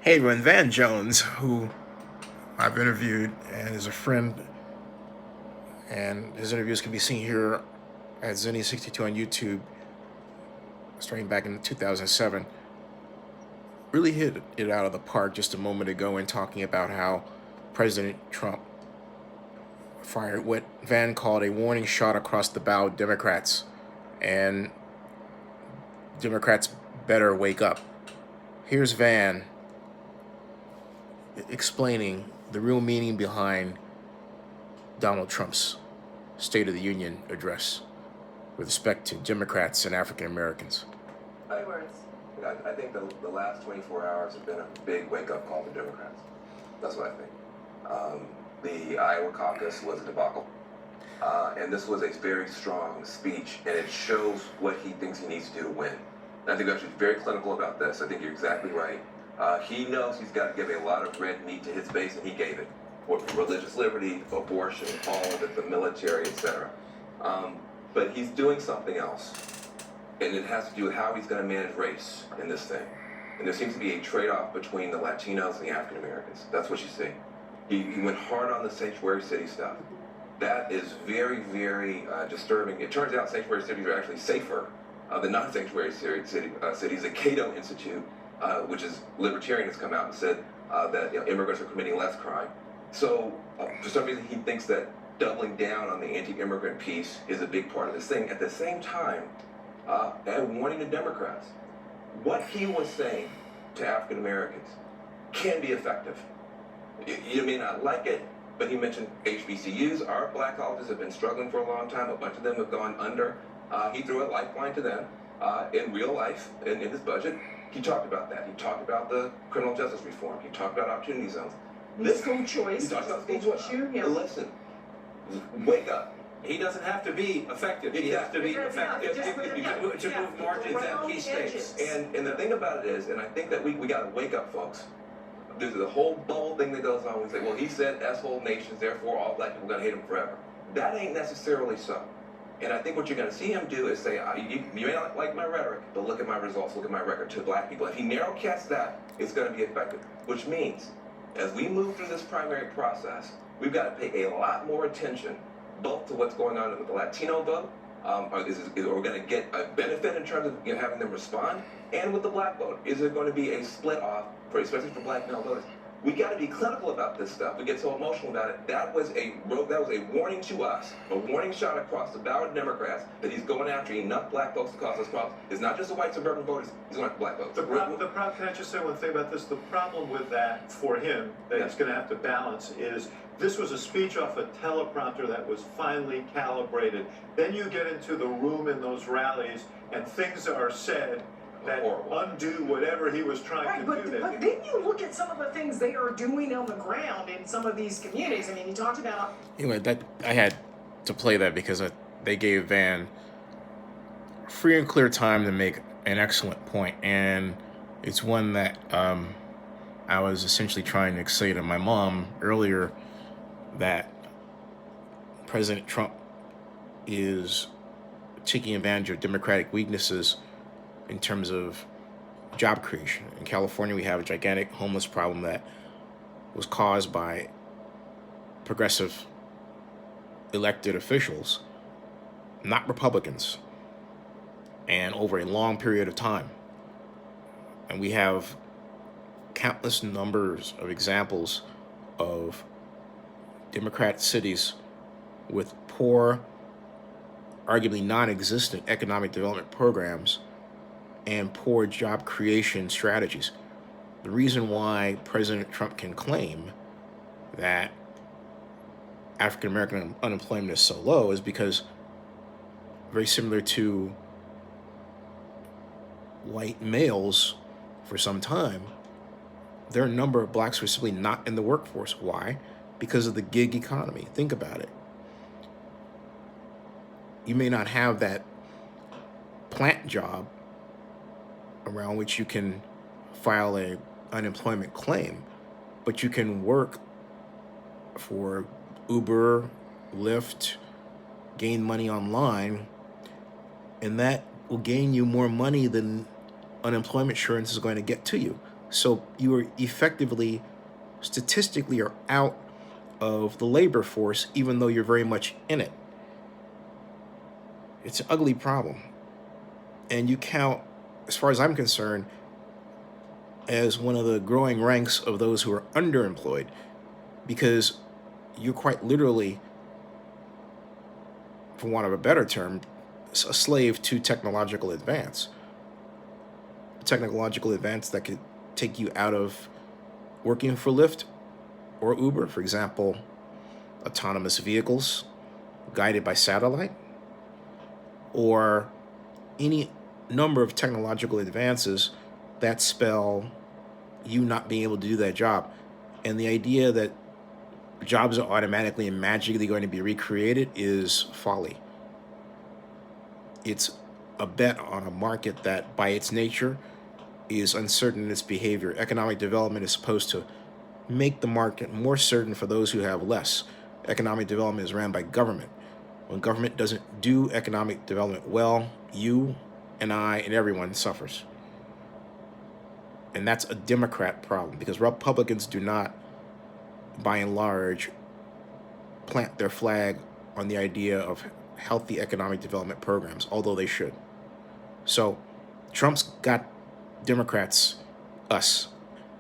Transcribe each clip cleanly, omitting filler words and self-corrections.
Hey, everyone, Van Jones, who I've interviewed and is a friend, and his interviews can be seen here at Zenny62 on YouTube, starting back in 2007, really hit it out of the park just a moment ago in talking about how President Trump fired what Van called a warning shot across the bow of Democrats, and Democrats better wake up. Here's Van explaining the real meaning behind Donald Trump's State of the Union address with respect to Democrats and African Americans. I think the last 24 hours have been a big wake-up call to Democrats. That's what I think. The Iowa caucus was a debacle. And this was a very strong speech, and it shows what he thinks he needs to do to win. And I think actually very clinical about this. I think you're exactly right. He knows he's got to give a lot of red meat to his base, and he gave it. For religious liberty, abortion, all of it, the military, etc. But he's doing something else. And it has to do with how he's going to manage race in this thing. And there seems to be a trade-off between the Latinos and the African Americans. That's what you see. He went hard on the sanctuary city stuff. That is very, very disturbing. It turns out sanctuary cities are actually safer than non-sanctuary cities. The Cato Institute, which is libertarian, has come out and said that immigrants are committing less crime. So for some reason he thinks that doubling down on the anti-immigrant piece is a big part of this thing. At the same time, and warning to Democrats, what he was saying to African Americans can be effective. You may not like it, but he mentioned HBCUs. Our black colleges have been struggling for a long time. A bunch of them have gone under. He threw a lifeline to them in real life, in his budget. He talked about that. He talked about the criminal justice reform. He talked about opportunity zones. School choice. He talked about school choice. Yeah. Listen, wake up. He doesn't have to be effective. He has to be effective to move margins at key states. And the thing about it is, and I think that we got to wake up, folks. There's a whole bubble thing that goes on. We say, well, he said S-hole nations, therefore all black people are going to hate him forever. That ain't necessarily so. And I think what you're going to see him do is say, you may not like my rhetoric, but look at my results, look at my record to black people. If he narrowcasts that, it's going to be effective. Which means, as we move through this primary process, we've got to pay a lot more attention both to what's going on with the Latino vote, are we going to get a benefit in terms of having them respond, and with the black vote, is there going to be a split off, especially for black male voters? We got to be clinical about this stuff. We get so emotional about it. That was a warning to us, a warning shot across the bow of Democrats that he's going after enough black folks to cause us problems. It's not just the white suburban voters; he's going after black folks. Can I just say one thing about this? The problem with that for him that he's going to have to balance is this was a speech off a teleprompter that was finely calibrated. Then you get into the room in those rallies, and things are said that undo whatever he was trying to do. But then you look at some of the things they are doing on the ground in some of these communities. I mean, he talked about... Anyway, that I had to play that because they gave Van free and clear time to make an excellent point, and it's one that I was essentially trying to say to my mom earlier, that President Trump is taking advantage of democratic weaknesses in terms of job creation. In California, we have a gigantic homeless problem that was caused by progressive elected officials, not Republicans, and over a long period of time. And we have countless numbers of examples of Democrat cities with poor, arguably non-existent economic development programs and poor job creation strategies. The reason why President Trump can claim that African American unemployment is so low is because, very similar to white males for some time, there are a number of blacks who are simply not in the workforce. Why? Because of the gig economy. Think about it. You may not have that plant job around which you can file an unemployment claim, but you can work for Uber, Lyft, gain money online, and that will gain you more money than unemployment insurance is going to get to you. So you are effectively, statistically, are out of the labor force, even though you're very much in it. It's an ugly problem. And you count, as far as I'm concerned, as one of the growing ranks of those who are underemployed, because you're quite literally, for want of a better term, a slave to technological advance. Technological advance that could take you out of working for Lyft or Uber, for example, autonomous vehicles guided by satellite, or any number of technological advances that spell you not being able to do that job. And the idea that jobs are automatically and magically going to be recreated is folly. It's a bet on a market that, by its nature, is uncertain in its behavior. Economic development is supposed to make the market more certain for those who have less. Economic development is ran by government. When government doesn't do economic development well, you and I and everyone suffers. And that's a Democrat problem, because Republicans do not, by and large, plant their flag on the idea of healthy economic development programs, although they should. So Trump's got Democrats, us,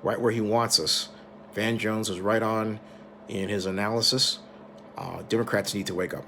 right where he wants us. Van Jones was right on in his analysis. Democrats need to wake up.